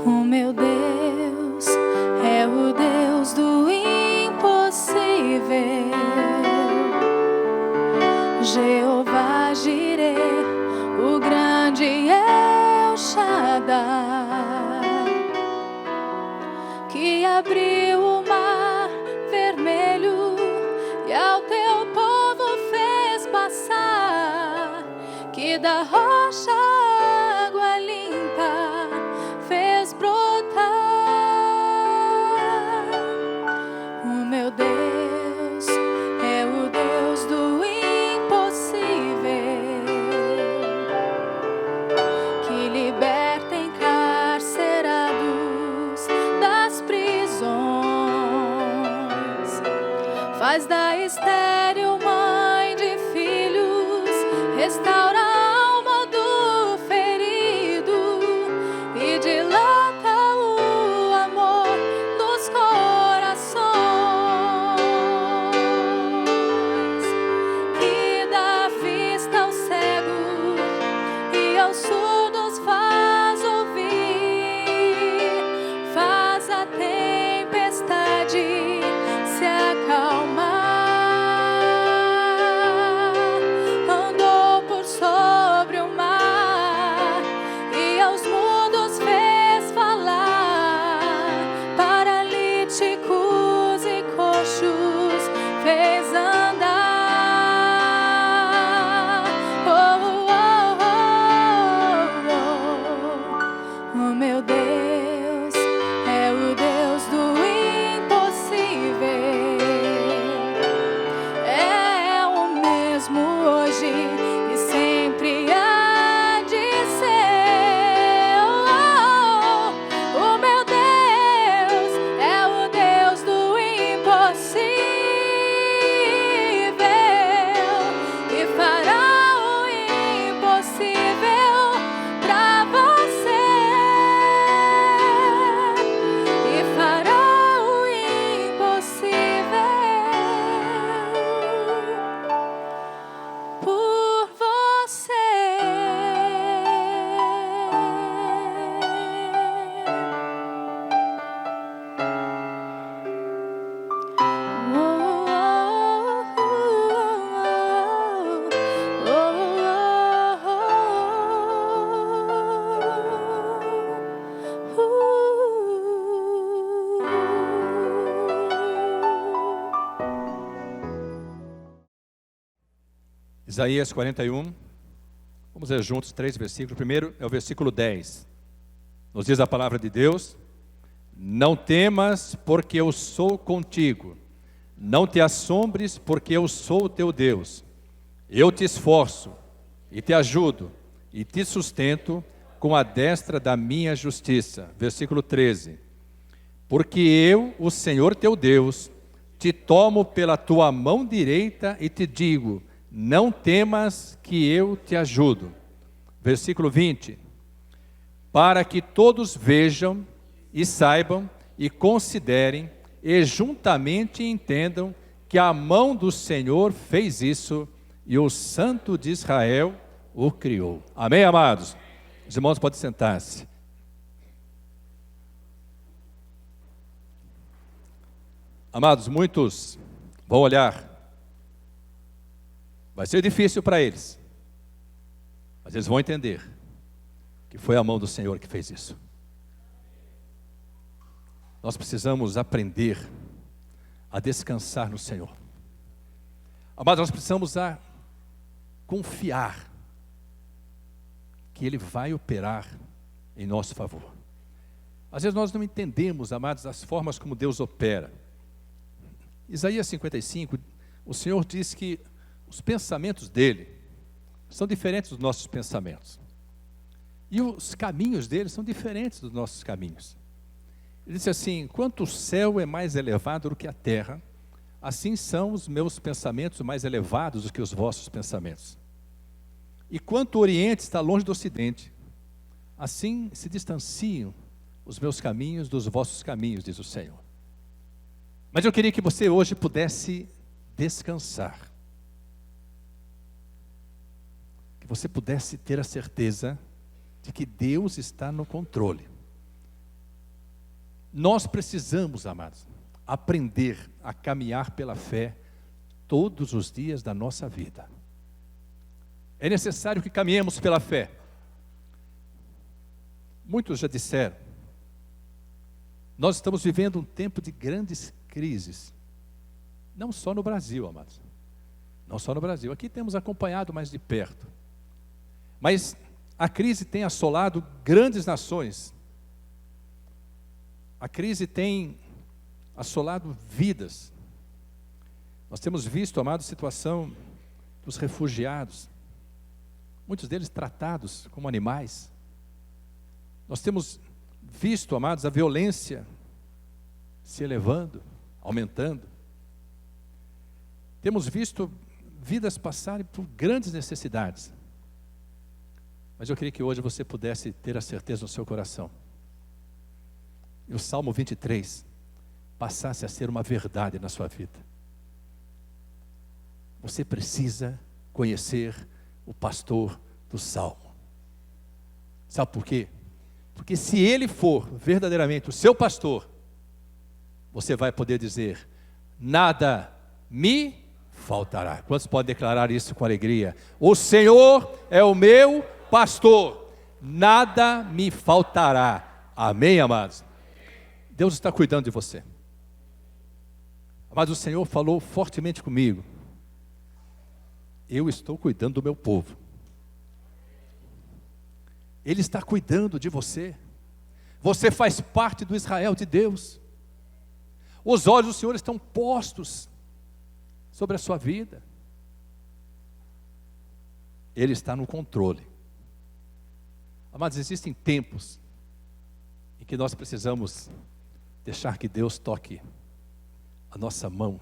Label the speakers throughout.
Speaker 1: O meu Deus é o Deus do impossível. Jeová Jireh, o grande El Shaddai, que abriu o mar vermelho e ao teu povo fez passar, que da rocha água limpa fez brotar. O meu Deus é o Deus do impossível, que liberta encarcerados das prisões, faz da estéril mãe de filhos, restaura a alma do ferido e dilata o amor dos corações, que dá vista ao cego e aos surdos faz ouvir, faz a tempestade se acalmar. Andou por sobre o mar e aos mudos fez falar, paralíticos e coxos fez andar. Oh, oh, oh, oh, oh. O meu Deus é o Deus do impossível, é o mesmo hoje e sempre há de ser. Oh, oh, o meu Deus é o Deus do impossível e fará o impossível pra você, e fará o impossível por você.
Speaker 2: Isaías 41, vamos ler juntos 3 versículos. O primeiro é o versículo 10. Nos diz a palavra de Deus: não temas, porque eu sou contigo. Não te assombres, porque eu sou o teu Deus. Eu te esforço, e te ajudo, e te sustento com a destra da minha justiça. Versículo 13. Porque eu, o Senhor teu Deus, te tomo pela tua mão direita e te digo: não temas, que eu te ajudo. Versículo 20. Para que todos vejam e saibam e considerem e juntamente entendam que a mão do Senhor fez isso e o Santo de Israel o criou. Amém, amados? Os irmãos podem sentar-se. Amados, muitos vão olhar. Vai ser difícil para eles, mas eles vão entender que foi a mão do Senhor que fez isso. Nós precisamos aprender a descansar no Senhor. Amados, nós precisamos confiar que Ele vai operar em nosso favor. Às vezes nós não entendemos, amados, as formas como Deus opera. Isaías 55, o Senhor diz que os pensamentos dele são diferentes dos nossos pensamentos. E os caminhos dele são diferentes dos nossos caminhos. Ele disse assim: quanto o céu é mais elevado do que a terra, assim são os meus pensamentos mais elevados do que os vossos pensamentos. E quanto o Oriente está longe do Ocidente, assim se distanciam os meus caminhos dos vossos caminhos, diz o Senhor. Mas eu queria que você hoje pudesse descansar. Que você pudesse ter a certeza de que Deus está no controle. Nós precisamos, amados, aprender a caminhar pela fé todos os dias da nossa vida. É necessário que caminhemos pela fé. Muitos já disseram, nós estamos vivendo um tempo de grandes crises, não só no Brasil, amados, não só no Brasil, aqui temos acompanhado mais de perto, mas a crise tem assolado grandes nações, a crise tem assolado vidas. Nós temos visto, amados, a situação dos refugiados, muitos deles tratados como animais. Nós temos visto, amados, a violência se elevando, aumentando. Temos visto vidas passarem por grandes necessidades. Mas eu queria que hoje você pudesse ter a certeza no seu coração. E o Salmo 23 passasse a ser uma verdade na sua vida. Você precisa conhecer o pastor do Salmo. Sabe por quê? Porque se ele for verdadeiramente o seu pastor, você vai poder dizer, nada me faltará. Quantos podem declarar isso com alegria? O Senhor é o meu pastor, nada me faltará. Amém, amados? Deus está cuidando de você. Mas o Senhor falou fortemente comigo. Eu estou cuidando do meu povo. Ele está cuidando de você. Você faz parte do Israel de Deus. Os olhos do Senhor estão postos sobre a sua vida. Ele está no controle. Amados, existem tempos em que nós precisamos deixar que Deus toque a nossa mão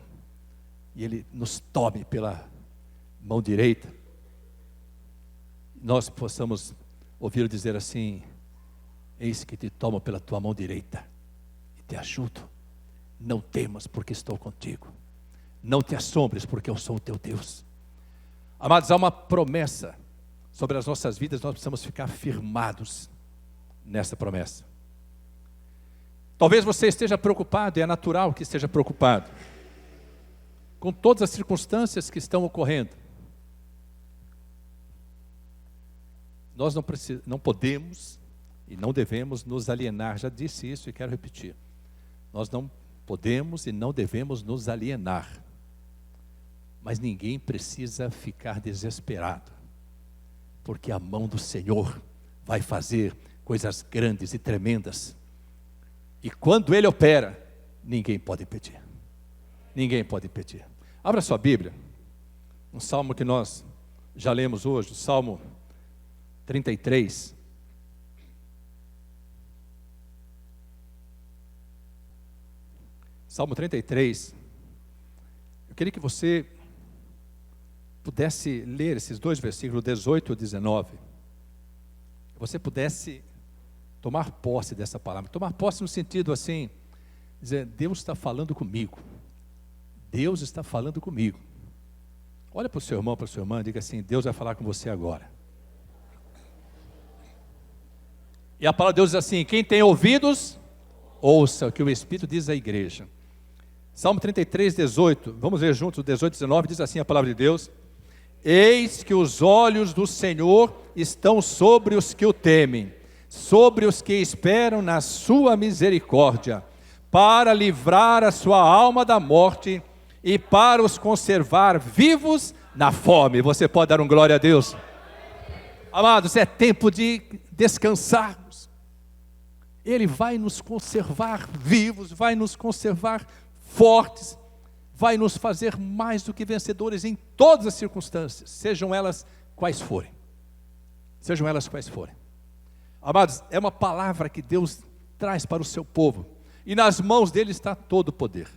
Speaker 2: e Ele nos tome pela mão direita. Nós possamos ouvir dizer assim, eis que te tomo pela tua mão direita e te ajudo. Não temas, porque estou contigo. Não te assombres, porque eu sou o teu Deus. Amados, há uma promessa sobre as nossas vidas, nós precisamos ficar firmados nessa promessa. Talvez você esteja preocupado, e é natural que esteja preocupado, com todas as circunstâncias que estão ocorrendo. Nós não podemos e não devemos nos alienar, já disse isso e quero repetir. Nós não podemos e não devemos nos alienar, mas ninguém precisa ficar desesperado, porque a mão do Senhor vai fazer coisas grandes e tremendas, e quando Ele opera, ninguém pode impedir. Ninguém pode impedir. Abra sua Bíblia, um salmo que nós já lemos hoje, o Salmo 33. Salmo 33. Eu queria que você pudesse ler esses dois versículos, 18 e 19. Que você pudesse tomar posse dessa palavra. Tomar posse no sentido assim, dizer, Deus está falando comigo. Deus está falando comigo. Olha para o seu irmão, para a sua irmã, diga assim, Deus vai falar com você agora. E a palavra de Deus diz assim, quem tem ouvidos, ouça o que o Espírito diz à igreja. Salmo 33, 18, vamos ler juntos o 18 e 19, diz assim a palavra de Deus. Eis que os olhos do Senhor estão sobre os que o temem, sobre os que esperam na sua misericórdia, para livrar a sua alma da morte e para os conservar vivos na fome. Você pode dar um glória a Deus? Amados, é tempo de descansarmos. Ele vai nos conservar vivos, vai nos conservar fortes, vai nos fazer mais do que vencedores em todas as circunstâncias, sejam elas quais forem. Sejam elas quais forem. Amados, é uma palavra que Deus traz para o seu povo, e nas mãos dele está todo o poder.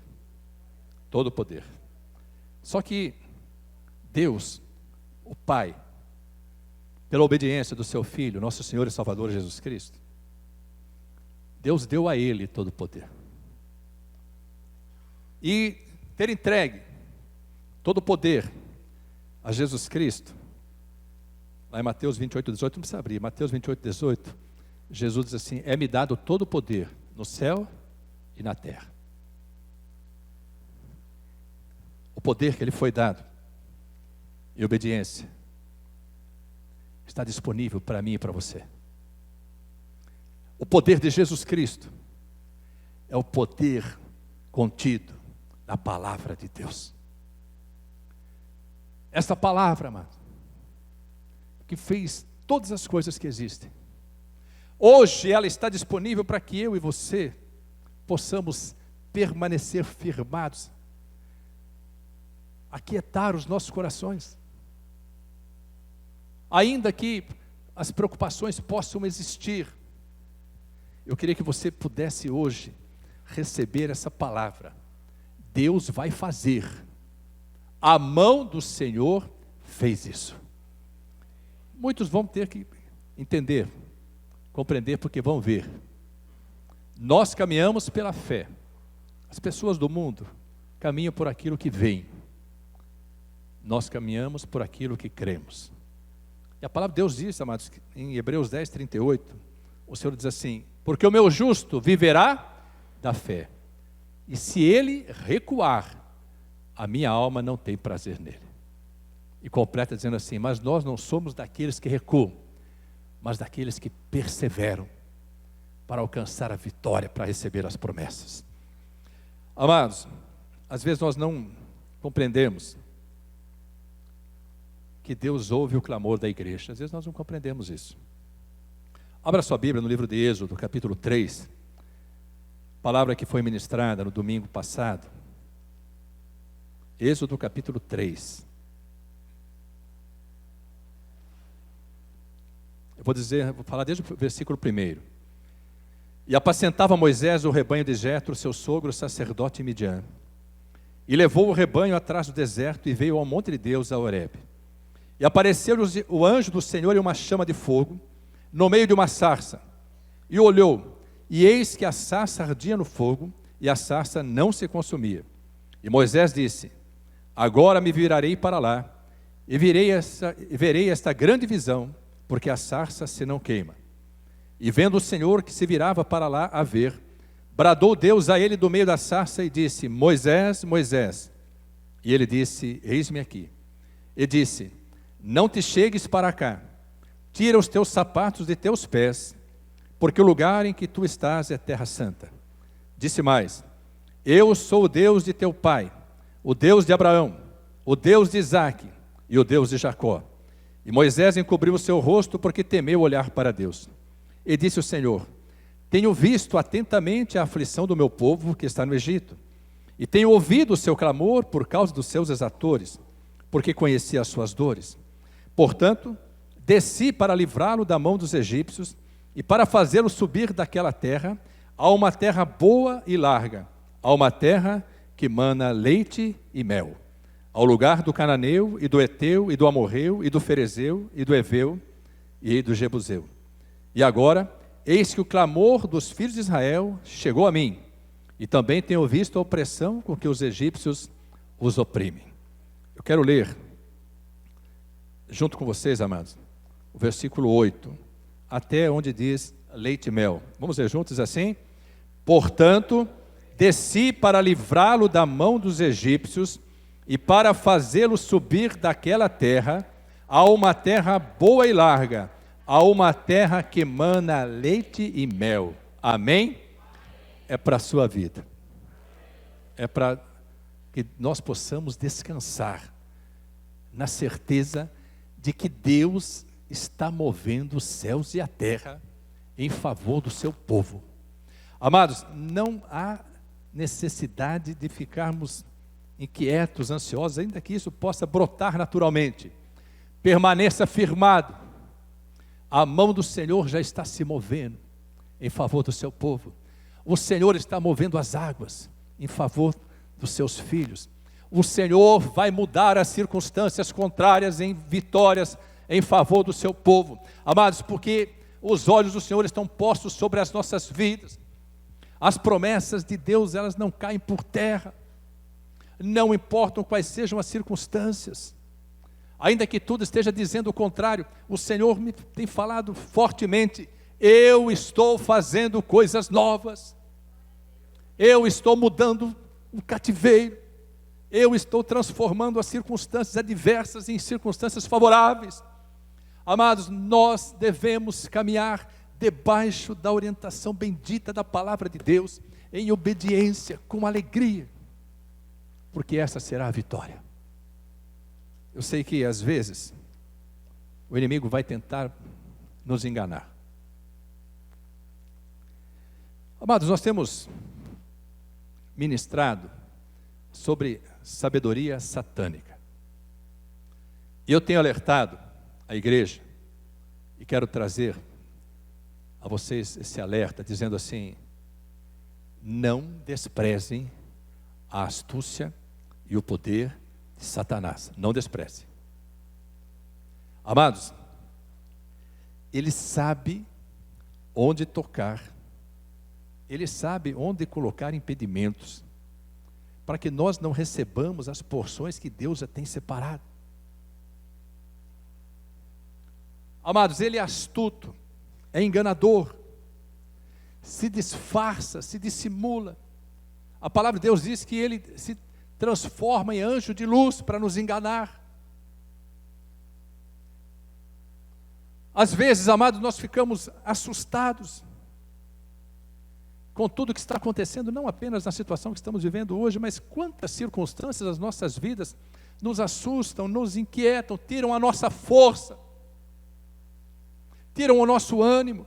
Speaker 2: Todo o poder. Só que Deus, o Pai, pela obediência do seu Filho, nosso Senhor e Salvador Jesus Cristo, Deus deu a Ele todo o poder. E ter entregue todo o poder a Jesus Cristo, lá em Mateus 28, 18, não precisa abrir, Mateus 28, 18, Jesus diz assim, é-me dado todo o poder no céu e na terra. O poder que lhe foi dado, em obediência, está disponível para mim e para você. O poder de Jesus Cristo é o poder contido na palavra de Deus. Esta palavra, amado, que fez todas as coisas que existem, hoje ela está disponível para que eu e você possamos permanecer firmados, aquietar os nossos corações, ainda que as preocupações possam existir. Eu queria que você pudesse hoje receber essa palavra. Deus vai fazer. A mão do Senhor fez isso. Muitos vão ter que entender, compreender, porque vão ver. Nós caminhamos pela fé. As pessoas do mundo caminham por aquilo que veem. Nós caminhamos por aquilo que cremos. E a palavra de Deus diz, amados, em Hebreus 10, 38, o Senhor diz assim: porque o meu justo viverá da fé, e se ele recuar, a minha alma não tem prazer nele. E completa dizendo assim: mas nós não somos daqueles que recuam, mas daqueles que perseveram para alcançar a vitória, para receber as promessas. Amados, às vezes nós não compreendemos que Deus ouve o clamor da igreja. Às vezes nós não compreendemos isso. Abra sua Bíblia no livro de Êxodo, capítulo 3. Palavra que foi ministrada no domingo passado. Êxodo, capítulo 3. Vou falar desde o versículo 1. E apacentava Moisés o rebanho de Jetro, seu sogro, sacerdote em Midian. E levou o rebanho atrás do deserto e veio ao monte de Deus, a Horebe. E apareceu-lhe o anjo do Senhor em uma chama de fogo, no meio de uma sarça. E olhou, e eis que a sarça ardia no fogo, e a sarça não se consumia. E Moisés disse: agora me virarei para lá, e verei esta grande visão, porque a sarça se não queima. E vendo o Senhor que se virava para lá a ver, bradou Deus a ele do meio da sarça e disse: Moisés, Moisés. E ele disse: eis-me aqui. E disse: não te chegues para cá, tira os teus sapatos de teus pés, porque o lugar em que tu estás é terra santa. Disse mais: eu sou o Deus de teu pai, o Deus de Abraão, o Deus de Isaque e o Deus de Jacó. E Moisés encobriu o seu rosto, porque temeu olhar para Deus. E disse o Senhor: tenho visto atentamente a aflição do meu povo que está no Egito, e tenho ouvido o seu clamor por causa dos seus exatores, porque conheci as suas dores. Portanto, desci para livrá-lo da mão dos egípcios, e para fazê-lo subir daquela terra, a uma terra boa e larga, a uma terra que mana leite e mel, ao lugar do cananeu, e do eteu, e do amorreu, e do ferezeu, e do eveu, e do jebuseu. E agora, eis que o clamor dos filhos de Israel chegou a mim, e também tenho visto a opressão com que os egípcios os oprimem. Eu quero ler, junto com vocês, amados, o versículo 8, até onde diz leite e mel. Vamos ler juntos assim? Portanto, desci para livrá-lo da mão dos egípcios, e para fazê-lo subir daquela terra, a uma terra boa e larga, a uma terra que mana leite e mel. Amém? É para a sua vida. É para que nós possamos descansar na certeza de que Deus está movendo os céus e a terra em favor do seu povo. Amados, não há necessidade de ficarmos inquietos, ansiosos, ainda que isso possa brotar naturalmente. Permaneça firmado. A mão do Senhor já está se movendo em favor do seu povo. O Senhor está movendo as águas em favor dos seus filhos. O Senhor vai mudar as circunstâncias contrárias em vitórias em favor do seu povo. Amados, porque os olhos do Senhor estão postos sobre as nossas vidas. As promessas de Deus, elas não caem por terra. Não importam quais sejam as circunstâncias. Ainda que tudo esteja dizendo o contrário, o Senhor me tem falado fortemente: eu estou fazendo coisas novas. eu estou mudando o cativeiro, eu estou transformando as circunstâncias adversas em circunstâncias favoráveis. Amados, nós devemos caminhar debaixo da orientação bendita da palavra de Deus, em obediência, com alegria, porque essa será a vitória. Eu sei que às vezes o inimigo vai tentar nos enganar. Amados, nós temos ministrado sobre sabedoria satânica. E eu tenho alertado a igreja, e quero trazer a vocês esse alerta, dizendo assim: não desprezem a astúcia e o poder de Satanás. Não desprezem. Amados, ele sabe onde tocar, ele sabe onde colocar impedimentos, para que nós não recebamos as porções que Deus já tem separado. Amados, ele é astuto, é enganador, se disfarça, se dissimula. A palavra de Deus diz que ele se transforma em anjo de luz para nos enganar. Às vezes, amados, nós ficamos assustados com tudo que está acontecendo, não apenas na situação que estamos vivendo hoje, mas quantas circunstâncias das nossas vidas nos assustam, nos inquietam, tiram a nossa força, tiram o nosso ânimo.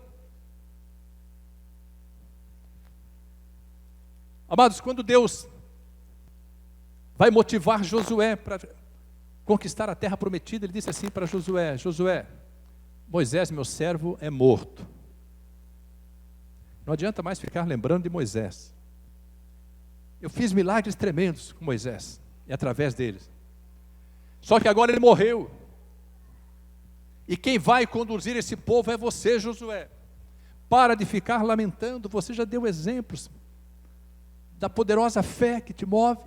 Speaker 2: Amados, quando Deus vai motivar Josué para conquistar a terra prometida, ele disse assim para Josué: Josué, Moisés, meu servo, é morto. Não adianta mais ficar lembrando de Moisés. Eu fiz milagres tremendos com Moisés e através deles. Só que agora ele morreu. E quem vai conduzir esse povo é você, Josué. Para de ficar lamentando, você já deu exemplos da poderosa fé que te move.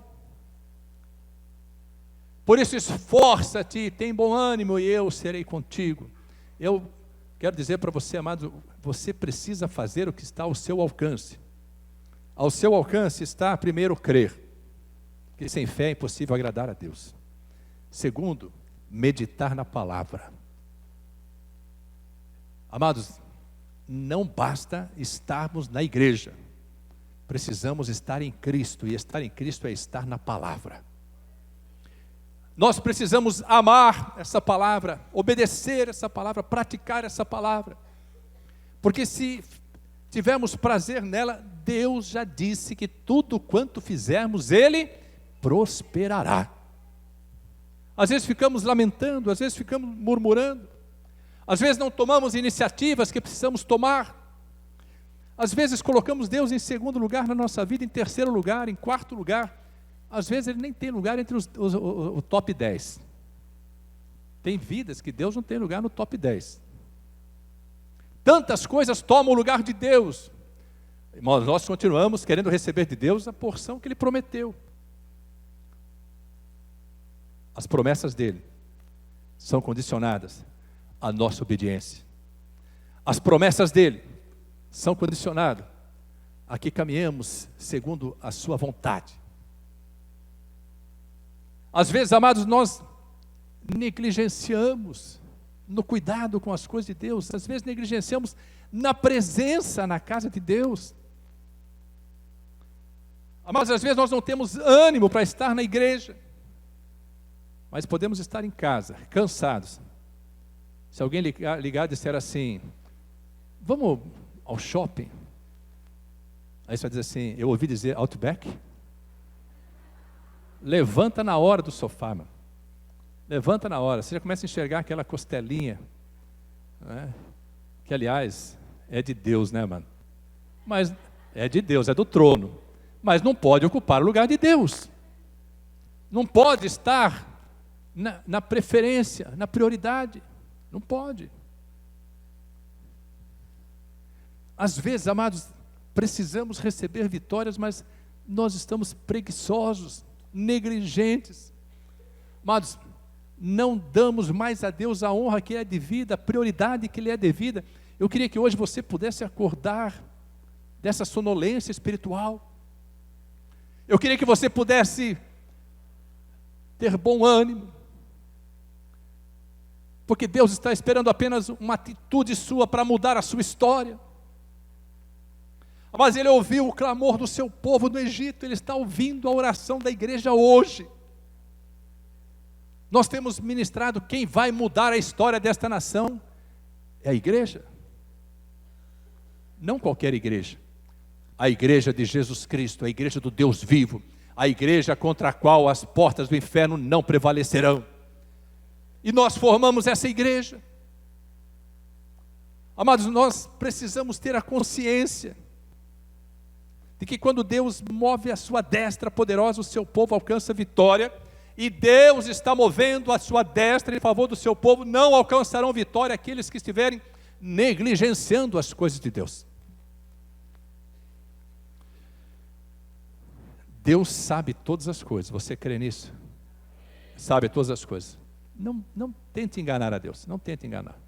Speaker 2: Por isso esforça-te, tem bom ânimo e eu serei contigo. Eu quero dizer para você, amado, você precisa fazer o que está ao seu alcance. Ao seu alcance está, primeiro, crer, que sem fé é impossível agradar a Deus. Segundo, meditar na palavra. Amados, não basta estarmos na igreja, precisamos estar em Cristo, e estar em Cristo é estar na palavra. Nós precisamos amar essa palavra, obedecer essa palavra, praticar essa palavra, porque se tivermos prazer nela, Deus já disse que tudo quanto fizermos, Ele prosperará. Às vezes ficamos lamentando, às vezes ficamos murmurando, às vezes não tomamos iniciativas que precisamos tomar, às vezes colocamos Deus em segundo lugar na nossa vida, em terceiro lugar, em quarto lugar. Às vezes Ele nem tem lugar entre o top 10. Tem vidas que Deus não tem lugar no top 10. Tantas coisas tomam o lugar de Deus. Irmãos, nós continuamos querendo receber de Deus a porção que Ele prometeu. As promessas dEle são condicionadas à nossa obediência. As promessas dEle são condicionadas a que caminhemos segundo a sua vontade. Às vezes, amados, nós negligenciamos no cuidado com as coisas de Deus, às vezes negligenciamos na presença na casa de Deus. Amados, às vezes nós não temos ânimo para estar na igreja, mas podemos estar em casa, cansados. Se alguém ligar e disser assim: vamos ao shopping, aí você vai dizer assim: eu ouvi dizer Outback. Levanta na hora do sofá, mano. Levanta na hora. Você já começa a enxergar aquela costelinha, né? Que aliás é de Deus, né, mano? Mas é de Deus, é do trono. Mas não pode ocupar o lugar de Deus. Não pode estar na preferência, na prioridade. Não pode. Às vezes, amados, precisamos receber vitórias, mas nós estamos preguiçosos, negligentes. Amados, não damos mais a Deus a honra que é devida, a prioridade que lhe é devida. Eu queria que hoje você pudesse acordar dessa sonolência espiritual Eu queria que você pudesse ter bom ânimo, porque Deus está esperando apenas uma atitude sua para mudar a sua história. Mas Ele ouviu o clamor do seu povo no Egito, Ele está ouvindo a oração da igreja hoje. Nós temos ministrado, quem vai mudar a história desta nação é a igreja. Não qualquer igreja, a igreja de Jesus Cristo, a igreja do Deus vivo, a igreja contra a qual as portas do inferno não prevalecerão. E nós formamos essa igreja. Amados, nós precisamos ter a consciência de que quando Deus move a sua destra poderosa, o seu povo alcança vitória, e Deus está movendo a sua destra em favor do seu povo, não alcançarão vitória aqueles que estiverem negligenciando as coisas de Deus. Deus sabe todas as coisas, você crê nisso? Sabe todas as coisas. Não tente enganar a Deus, não tente enganar.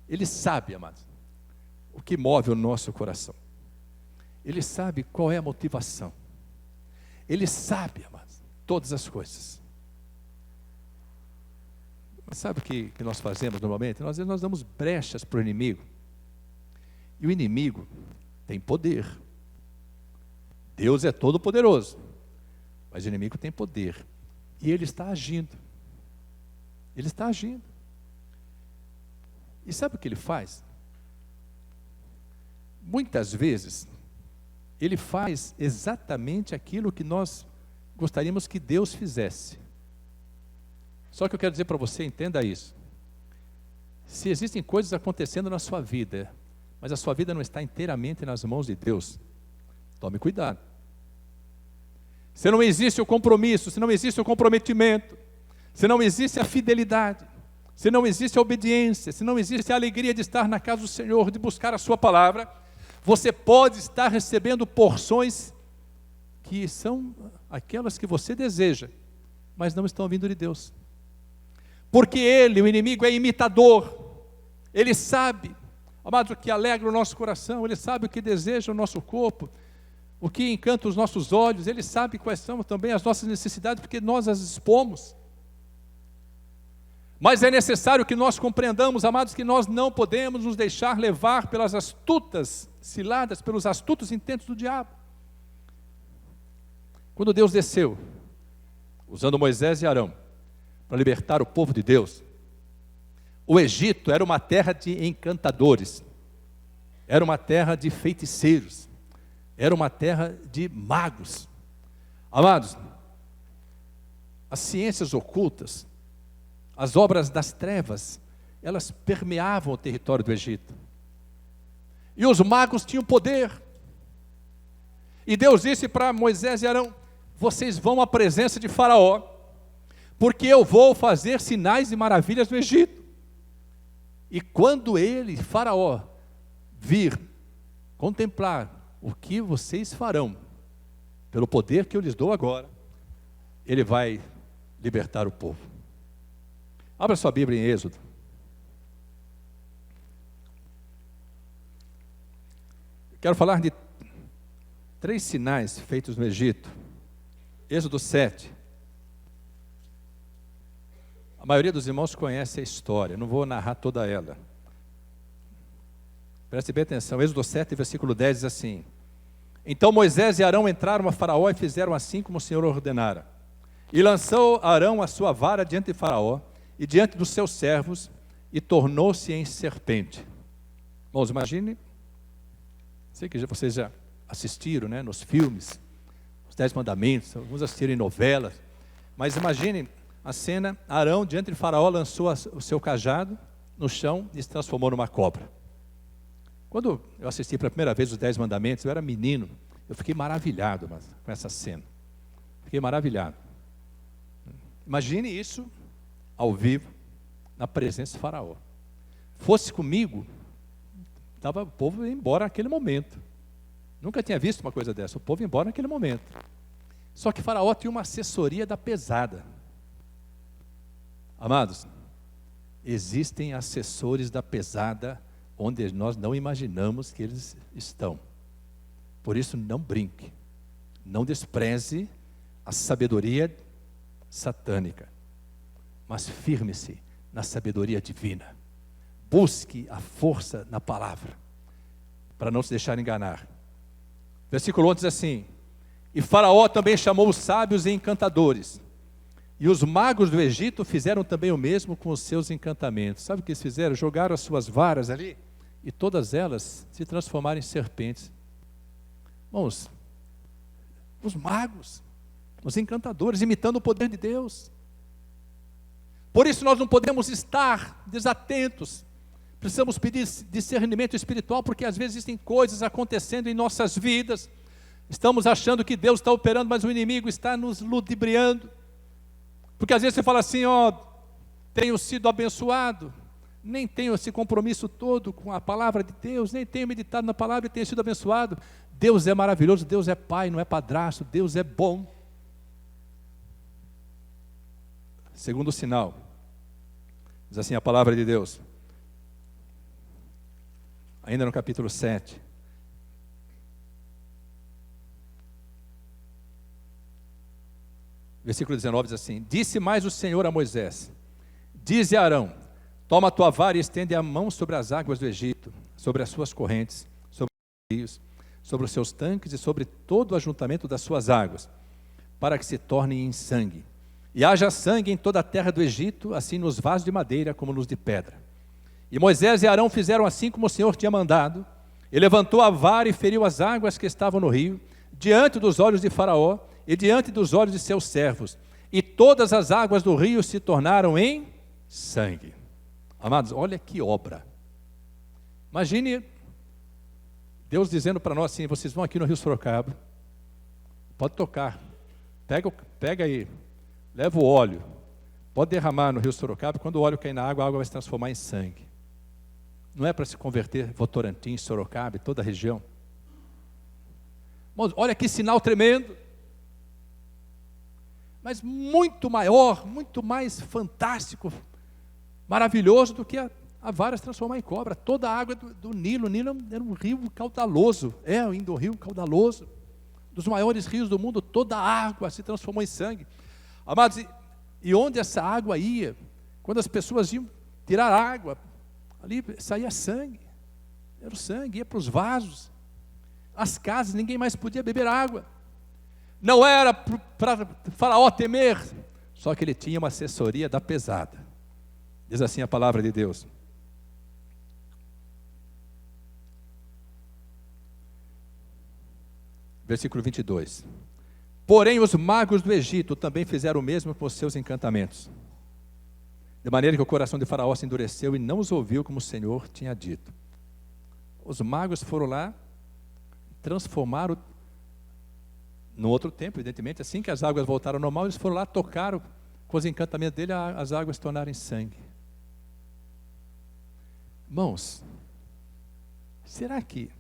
Speaker 2: Ele sabe, amados, o que move o nosso coração. Ele sabe qual é a motivação. Ele sabe, amados, todas as coisas. Mas sabe o que nós fazemos normalmente? Nós damos brechas para o inimigo. E o inimigo tem poder. Deus é todo poderoso, mas o inimigo tem poder. E ele está agindo. Ele está agindo. E sabe o que ele faz? Muitas vezes, ele faz exatamente aquilo que nós gostaríamos que Deus fizesse. Só que eu quero dizer para você, entenda isso. Se existem coisas acontecendo na sua vida, mas a sua vida não está inteiramente nas mãos de Deus, tome cuidado. Se não existe o compromisso, se não existe o comprometimento, se não existe a fidelidade, se não existe a obediência, se não existe a alegria de estar na casa do Senhor, de buscar a sua palavra, você pode estar recebendo porções que são aquelas que você deseja, mas não estão vindo de Deus. Porque ele, o inimigo, é imitador. Ele sabe, amados, o que alegra o nosso coração, ele sabe o que deseja o nosso corpo, o que encanta os nossos olhos, ele sabe quais são também as nossas necessidades, porque nós as expomos. Mas é necessário que nós compreendamos, amados, que nós não podemos nos deixar levar pelas astutas ciladas, pelos astutos intentos do diabo. Quando Deus desceu, usando Moisés e Arão, para libertar o povo de Deus, o Egito era uma terra de encantadores, era uma terra de feiticeiros, era uma terra de magos. Amados, as ciências ocultas, as obras das trevas, elas permeavam o território do Egito. E os magos tinham poder. E Deus disse para Moisés e Arão: vocês vão à presença de Faraó, porque eu vou fazer sinais e maravilhas no Egito. E quando ele, Faraó, vir contemplar o que vocês farão, pelo poder que eu lhes dou agora, ele vai libertar o povo. Abra sua Bíblia em Êxodo. Quero falar de 3 sinais feitos no Egito. Êxodo 7. A maioria dos irmãos conhece a história, não vou narrar toda ela. Preste bem atenção, Êxodo 7, versículo 10 diz assim: então Moisés e Arão entraram a Faraó e fizeram assim como o Senhor ordenara. E lançou Arão a sua vara diante de Faraó e diante dos seus servos, e tornou-se em serpente. Irmãos, imagine, sei que vocês já assistiram, né, nos filmes, os 10 mandamentos, alguns assistiram em novelas, mas imagine a cena: Arão diante de Faraó lançou o seu cajado no chão e se transformou numa cobra. Quando eu assisti pela primeira vez os 10 mandamentos, eu era menino, eu fiquei maravilhado com essa cena, fiquei maravilhado. Imagine isso ao vivo, na presença de Faraó. Fosse comigo, o povo ia embora naquele momento. Nunca tinha visto uma coisa dessa, o povo ia embora naquele momento. Só que Faraó tinha uma assessoria da pesada. Amados, existem assessores da pesada onde nós não imaginamos que eles estão. Por isso, não brinque. Não despreze a sabedoria satânica, mas firme-se na sabedoria divina. Busque a força na palavra, para não se deixar enganar. Versículo 11 diz assim: e Faraó também chamou os sábios e encantadores, e os magos do Egito fizeram também o mesmo com os seus encantamentos. Sabe o que eles fizeram? Jogaram as suas varas ali, e todas elas se transformaram em serpentes. Irmãos, os magos, os encantadores, imitando o poder de Deus. Por isso nós não podemos estar desatentos. Precisamos pedir discernimento espiritual, porque às vezes existem coisas acontecendo em nossas vidas. Estamos achando que Deus está operando, mas o inimigo está nos ludibriando. Porque às vezes você fala assim, tenho sido abençoado, nem tenho esse compromisso todo com a palavra de Deus, nem tenho meditado na palavra e tenho sido abençoado. Deus é maravilhoso, Deus é pai, não é padrasto, Deus é bom. Segundo sinal, diz assim a palavra de Deus, ainda no capítulo 7. Versículo 19 diz assim: disse mais o Senhor a Moisés: dize a Arão, toma a tua vara e estende a mão sobre as águas do Egito, sobre as suas correntes, sobre os rios, sobre os seus tanques e sobre todo o ajuntamento das suas águas, para que se tornem em sangue. E haja sangue em toda a terra do Egito, assim nos vasos de madeira como nos de pedra. E Moisés e Arão fizeram assim como o Senhor tinha mandado. Ele levantou a vara e feriu as águas que estavam no rio, diante dos olhos de Faraó e diante dos olhos de seus servos. E todas as águas do rio se tornaram em sangue. Amados, olha que obra. Imagine Deus dizendo para nós assim: vocês vão aqui no Rio Sorocaba, pode tocar, pega aí, leva o óleo, pode derramar no Rio Sorocaba, quando o óleo cair na água, a água vai se transformar em sangue. Não é para se converter Votorantim, Sorocaba e toda a região. Irmãos, olha que sinal tremendo. Mas muito maior, muito mais fantástico, maravilhoso do que a vara se transformar em cobra. Toda a água do Nilo, o Nilo era um rio caudaloso, ainda um rio caudaloso, dos maiores rios do mundo. Toda a água se transformou em sangue. Amados, e onde essa água ia, quando as pessoas iam tirar água, ali saía sangue, era o sangue, ia para os vasos, as casas, ninguém mais podia beber água. Não era para Faraó temer, só que ele tinha uma assessoria da pesada. Diz assim a palavra de Deus. Versículo 22. Porém os magos do Egito também fizeram o mesmo com os seus encantamentos, de maneira que o coração de Faraó se endureceu e não os ouviu como o Senhor tinha dito. Os magos foram lá, transformaram, no outro tempo, evidentemente, assim que as águas voltaram ao normal, eles foram lá, tocaram com os encantamentos dele, as águas se tornaram em sangue. Irmãos, será que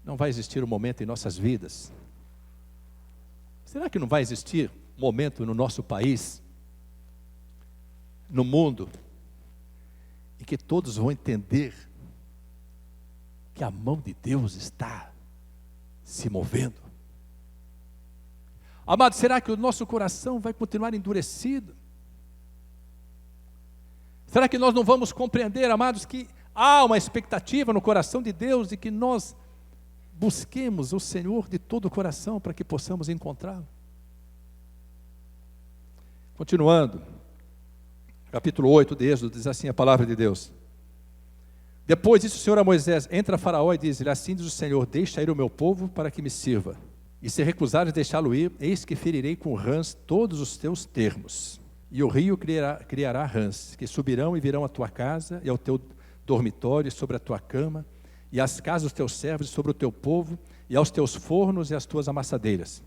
Speaker 2: não vai existir um momento em nossas vidas? Será que não vai existir um momento no nosso país, no mundo, em que todos vão entender que a mão de Deus está se movendo? Amado, será que o nosso coração vai continuar endurecido? Será que nós não vamos compreender, amados, que há uma expectativa no coração de Deus de que nós busquemos o Senhor de todo o coração para que possamos encontrá-lo? Continuando, capítulo 8 de Êxodo, diz assim a palavra de Deus. Depois disse o Senhor a Moisés: entra a Faraó e diz-lhe, assim diz o Senhor, deixa ir o meu povo para que me sirva. E se recusares deixá-lo ir, eis que ferirei com rãs todos os teus termos. E o rio criará rãs, que subirão e virão à tua casa e ao teu dormitório e sobre a tua cama, e às casas dos teus servos e sobre o teu povo, e aos teus fornos e às tuas amassadeiras.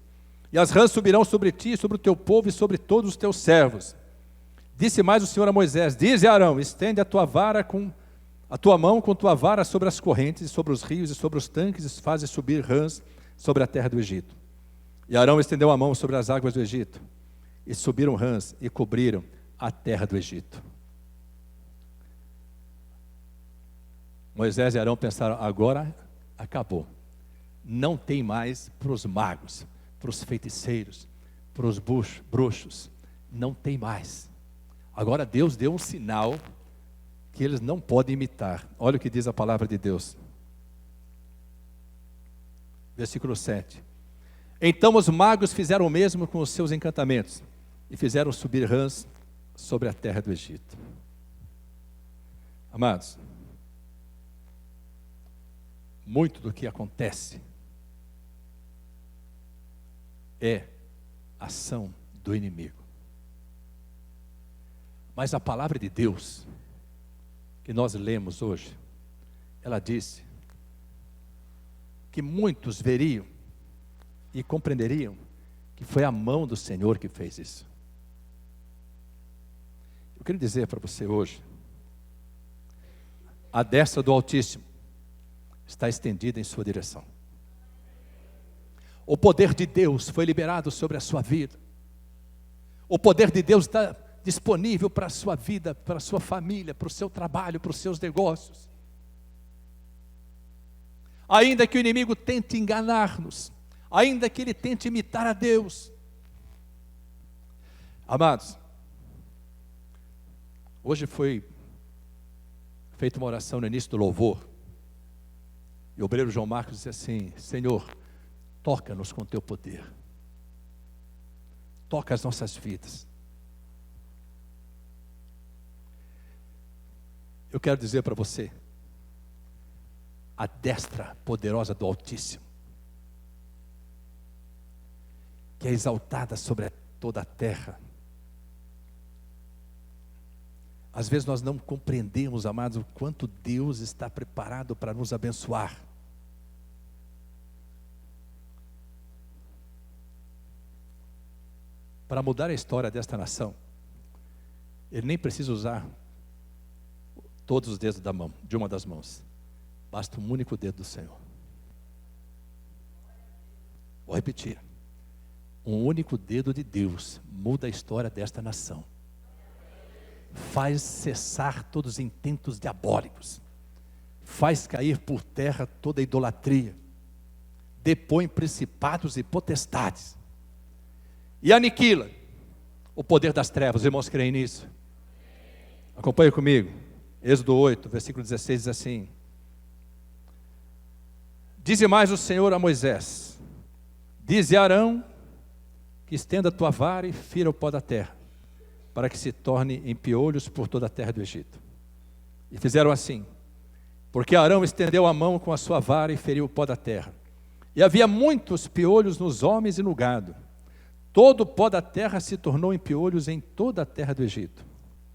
Speaker 2: E as rãs subirão sobre ti e sobre o teu povo e sobre todos os teus servos. Disse mais o Senhor a Moisés: dize a Arão, estende a tua vara com a tua mão com tua vara sobre as correntes, e sobre os rios e sobre os tanques, e faze subir rãs sobre a terra do Egito. E Arão estendeu a mão sobre as águas do Egito, e subiram rãs e cobriram a terra do Egito. Moisés e Arão pensaram: agora acabou, não tem mais para os magos, para os feiticeiros, para os bruxos. Não tem mais. Agora Deus deu um sinal que eles não podem imitar. Olha o que diz a palavra de Deus. Versículo 7. Então os magos fizeram o mesmo com os seus encantamentos e fizeram subir rãs sobre a terra do Egito. Amados, muito do que acontece é ação do inimigo. Mas a palavra de Deus, que nós lemos hoje, ela disse que muitos veriam e compreenderiam que foi a mão do Senhor que fez isso. Eu quero dizer para você hoje, a destra do Altíssimo está estendida em sua direção. O poder de Deus foi liberado sobre a sua vida. O poder de Deus está disponível para a sua vida, para a sua família, para o seu trabalho, para os seus negócios. Ainda que o inimigo tente enganar-nos, ainda que ele tente imitar a Deus. Amados, hoje foi feita uma oração no início do louvor, e o obreiro João Marcos disse assim: Senhor, toca-nos com teu poder, toca as nossas vidas. Eu quero dizer para você, a destra poderosa do Altíssimo, que é exaltada sobre toda a terra. Às vezes nós não compreendemos, amados, o quanto Deus está preparado para nos abençoar. Para mudar a história desta nação, Ele nem precisa usar todos os dedos da mão, de uma das mãos. Basta um único dedo do Senhor. Vou repetir. Um único dedo de Deus muda a história desta nação. Faz cessar todos os intentos diabólicos. Faz cair por terra toda a idolatria. Depõe principados e potestades. E aniquila o poder das trevas. Os irmãos creem nisso? Acompanhe comigo. Êxodo 8, versículo 16 diz assim: Dize mais o Senhor a Moisés: Dize a Arão que estenda a tua vara e fira o pó da terra, para que se torne em piolhos por toda a terra do Egito. E fizeram assim, porque Arão estendeu a mão com a sua vara e feriu o pó da terra. E havia muitos piolhos nos homens e no gado. Todo o pó da terra se tornou em piolhos em toda a terra do Egito.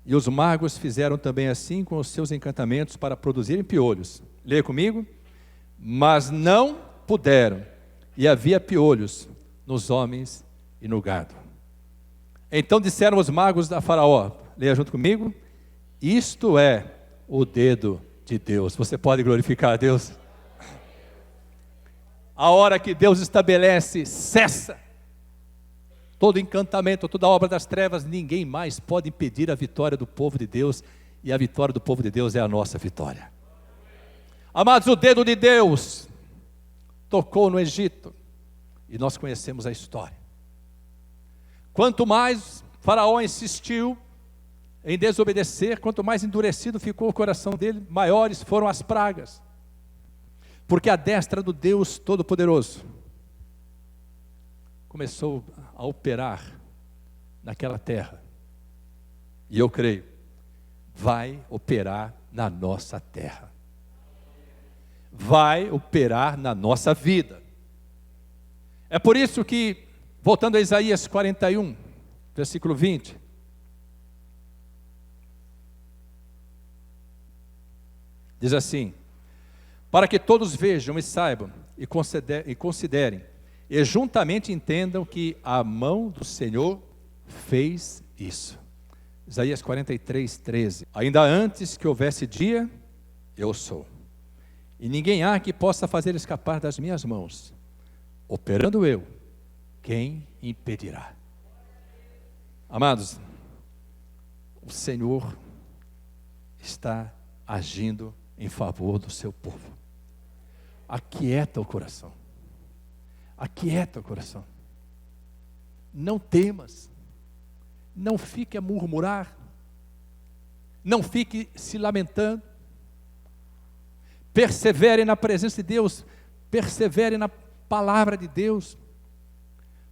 Speaker 2: E os magos fizeram também assim com os seus encantamentos para produzirem piolhos. Leia comigo. Mas não puderam, e havia piolhos nos homens e no gado. Então disseram os magos da Faraó, leia junto comigo: isto é o dedo de Deus. Você pode glorificar a Deus? A hora que Deus estabelece, cessa todo encantamento, toda obra das trevas. Ninguém mais pode impedir a vitória do povo de Deus, e a vitória do povo de Deus é a nossa vitória. Amados, o dedo de Deus tocou no Egito, e nós conhecemos a história. Quanto mais Faraó insistiu em desobedecer, quanto mais endurecido ficou o coração dele, maiores foram as pragas. Porque a destra do Deus Todo-Poderoso começou a operar naquela terra. E eu creio, vai operar na nossa terra. Vai operar na nossa vida. É por isso que, voltando a Isaías 41, versículo 20, diz assim: para que todos vejam e saibam e considerem e juntamente entendam que a mão do Senhor fez isso. Isaías 43, 13. Ainda antes que houvesse dia, eu sou. E ninguém há que possa fazer escapar das minhas mãos. Operando eu, quem impedirá? Amados, o Senhor está agindo em favor do seu povo. Aquieta o coração. Aquieta o coração. não temas, não fique a murmurar, não fique se lamentando, persevere na presença de Deus, persevere na palavra de Deus,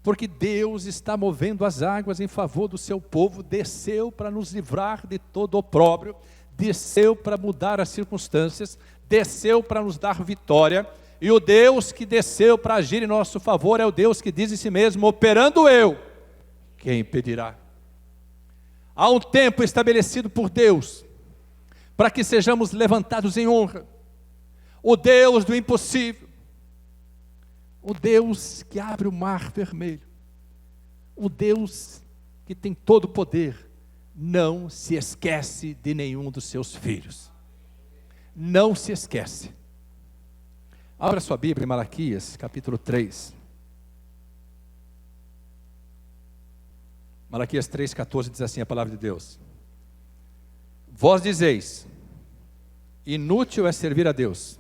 Speaker 2: porque Deus está movendo as águas em favor do seu povo, desceu para nos livrar de todo opróbrio, desceu para mudar as circunstâncias, desceu para nos dar vitória, e o Deus que desceu para agir em nosso favor é o Deus que diz em si mesmo: operando eu, quem impedirá? Há um tempo estabelecido por Deus, para que sejamos levantados em honra, o Deus do impossível, o Deus que abre o mar vermelho, o Deus que tem todo o poder, não se esquece de nenhum dos seus filhos, não se esquece. Abra sua Bíblia em Malaquias, capítulo 3. Malaquias 3,14 diz assim a palavra de Deus: vós dizeis, inútil é servir a Deus.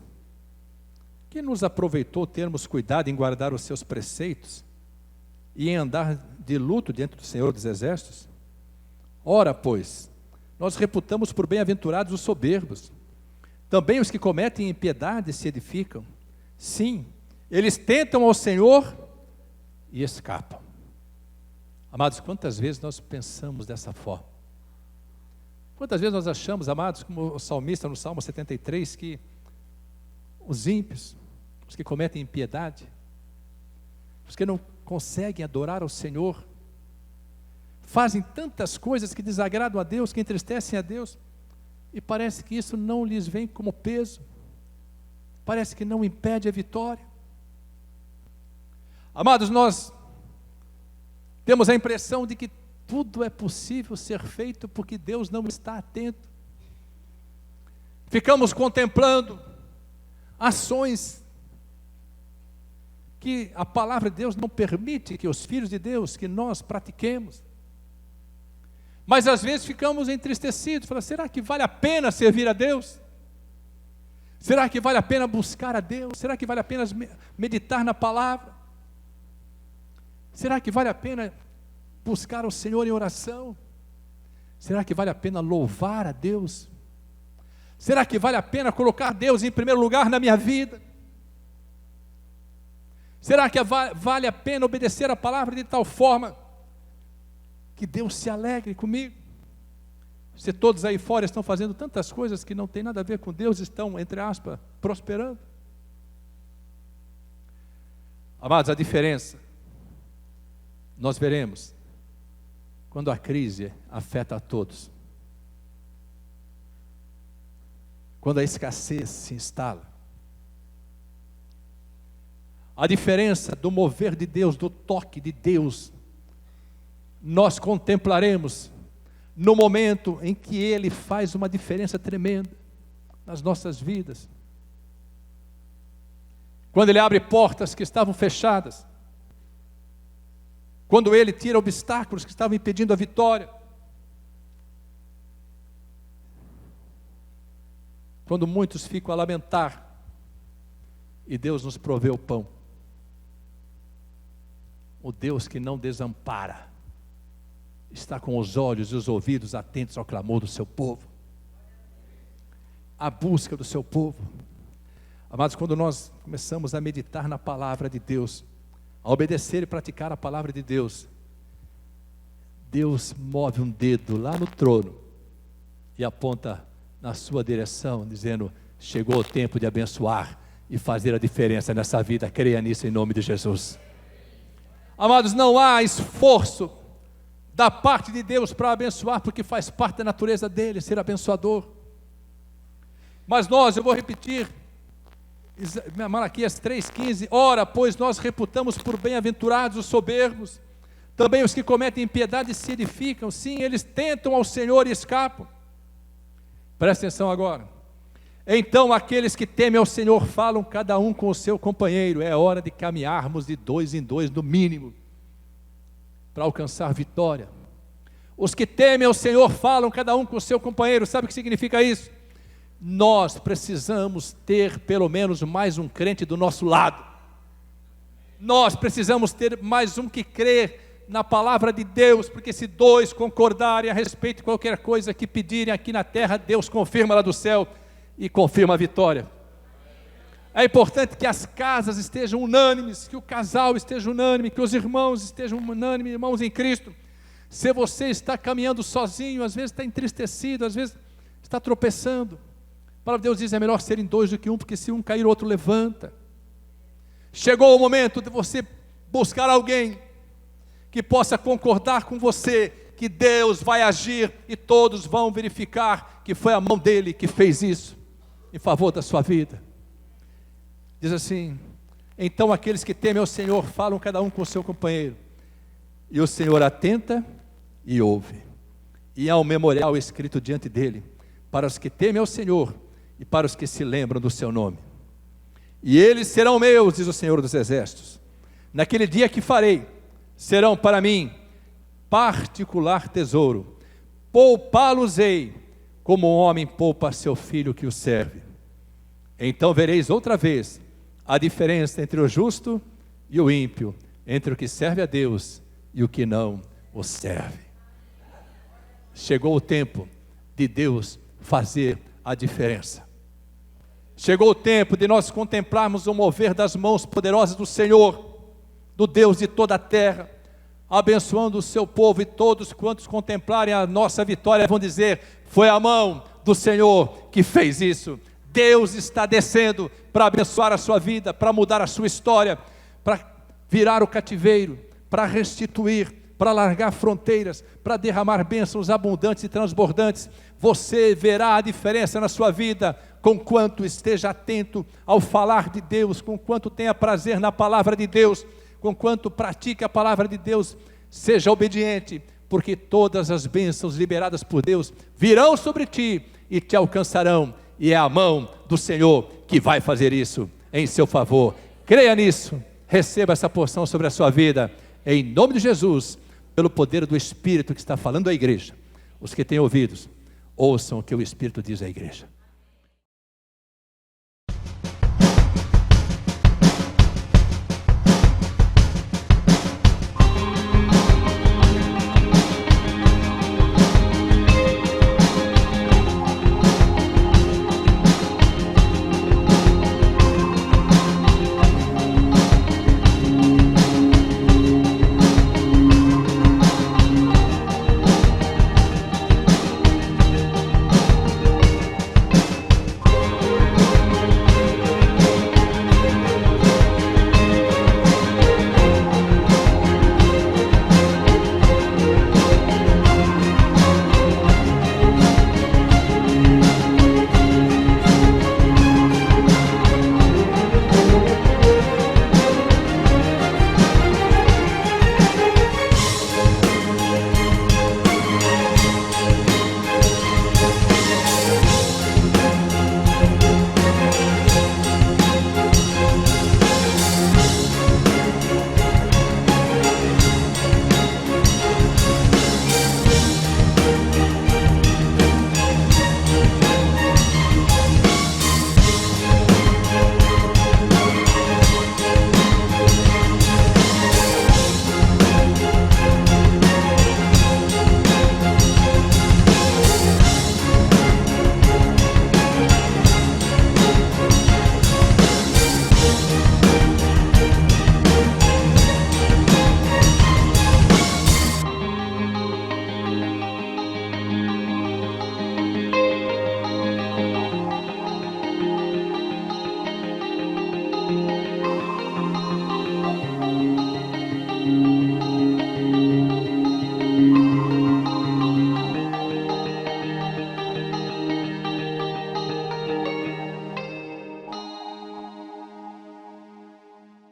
Speaker 2: Que nos aproveitou termos cuidado em guardar os seus preceitos e em andar de luto diante do Senhor dos Exércitos? Ora, pois, nós reputamos por bem-aventurados os soberbos. Também os que cometem impiedade se edificam. Sim, eles tentam ao Senhor e escapam. Amados, quantas vezes nós pensamos dessa forma? Quantas vezes nós achamos, amados, como o salmista no Salmo 73, que os ímpios, os que cometem impiedade, os que não conseguem adorar ao Senhor, fazem tantas coisas que desagradam a Deus, que entristecem a Deus, e parece que isso não lhes vem como peso, parece que não impede a vitória. Amados, nós temos a impressão de que tudo é possível ser feito porque Deus não está atento. Ficamos contemplando ações que a palavra de Deus não permite que os filhos de Deus, que nós pratiquemos. Mas às vezes ficamos entristecidos, falando: será que vale a pena servir a Deus? Será que vale a pena buscar a Deus? Será que vale a pena meditar na palavra? Será que vale a pena buscar o Senhor em oração? Será que vale a pena louvar a Deus? Será que vale a pena colocar Deus em primeiro lugar na minha vida? Será que vale a pena obedecer a palavra de tal forma que Deus se alegre comigo? Se todos aí fora estão fazendo tantas coisas que não tem nada a ver com Deus, estão, entre aspas, prosperando. Amados, a diferença nós veremos quando a crise afeta a todos, quando a escassez se instala. A diferença do mover de Deus, do toque de Deus, nós contemplaremos no momento em que Ele faz uma diferença tremenda nas nossas vidas. Quando Ele abre portas que estavam fechadas, quando Ele tira obstáculos que estavam impedindo a vitória, quando muitos ficam a lamentar e Deus nos provê o pão. O Deus que não desampara está com os olhos e os ouvidos atentos ao clamor do seu povo, à busca do seu povo. Amados, quando nós começamos a meditar na palavra de Deus, a obedecer e praticar a palavra de Deus, Deus move um dedo lá no trono e aponta na sua direção, dizendo: chegou o tempo de abençoar e fazer a diferença nessa vida. Creia nisso em nome de Jesus. Amados, não há esforço da parte de Deus para abençoar, porque faz parte da natureza dele ser abençoador. Mas eu vou repetir, Malaquias 3,15: ora, pois nós reputamos por bem-aventurados os soberbos, também os que cometem impiedade se edificam. Sim, eles tentam ao Senhor e escapam. Presta atenção agora. Então aqueles que temem ao Senhor falam cada um com o seu companheiro. É hora de caminharmos de 2 em 2 no mínimo, para alcançar vitória. Os que temem ao Senhor falam cada um com o seu companheiro. Sabe o que significa isso? Nós precisamos ter pelo menos mais um crente do nosso lado. Nós precisamos ter mais um que crê na palavra de Deus, porque se dois concordarem a respeito de qualquer coisa que pedirem aqui na terra, Deus confirma lá do céu e confirma a vitória. É importante que as casas estejam unânimes, que o casal esteja unânime, que os irmãos estejam unânimes, irmãos em Cristo. Se você está caminhando sozinho, às vezes está entristecido, às vezes está tropeçando, a palavra de Deus diz, é melhor serem dois do que um, porque se um cair, o outro levanta. Chegou o momento de você buscar alguém que possa concordar com você, que Deus vai agir e todos vão verificar que foi a mão dele que fez isso, em favor da sua vida. Diz assim, então aqueles que temem ao Senhor, falam cada um com o seu companheiro, e o Senhor atenta e ouve, e há um memorial escrito diante dele, para os que temem ao Senhor, e para os que se lembram do seu nome. E eles serão meus, diz o Senhor dos Exércitos, naquele dia que farei, serão para mim particular tesouro, poupá-los-ei, como um homem poupa seu filho que o serve. Então vereis outra vez a diferença entre o justo e o ímpio, entre o que serve a Deus e o que não o serve. Chegou o tempo de Deus fazer a diferença. Chegou o tempo de nós contemplarmos o mover das mãos poderosas do Senhor, do Deus de toda a terra, abençoando o seu povo, e todos quantos contemplarem a nossa vitória vão dizer, foi a mão do Senhor que fez isso. Deus está descendo para abençoar a sua vida, para mudar a sua história, para virar o cativeiro, para restituir, para largar fronteiras, para derramar bênçãos abundantes e transbordantes. Você verá a diferença na sua vida, conquanto esteja atento ao falar de Deus, conquanto tenha prazer na palavra de Deus, conquanto pratique a palavra de Deus, seja obediente, porque todas as bênçãos liberadas por Deus virão sobre ti e te alcançarão, e é a mão do Senhor que vai fazer isso em seu favor. Creia nisso, receba essa porção sobre a sua vida, em nome de Jesus, pelo poder do Espírito que está falando à igreja. Os que têm ouvidos, ouçam o que o Espírito diz à igreja.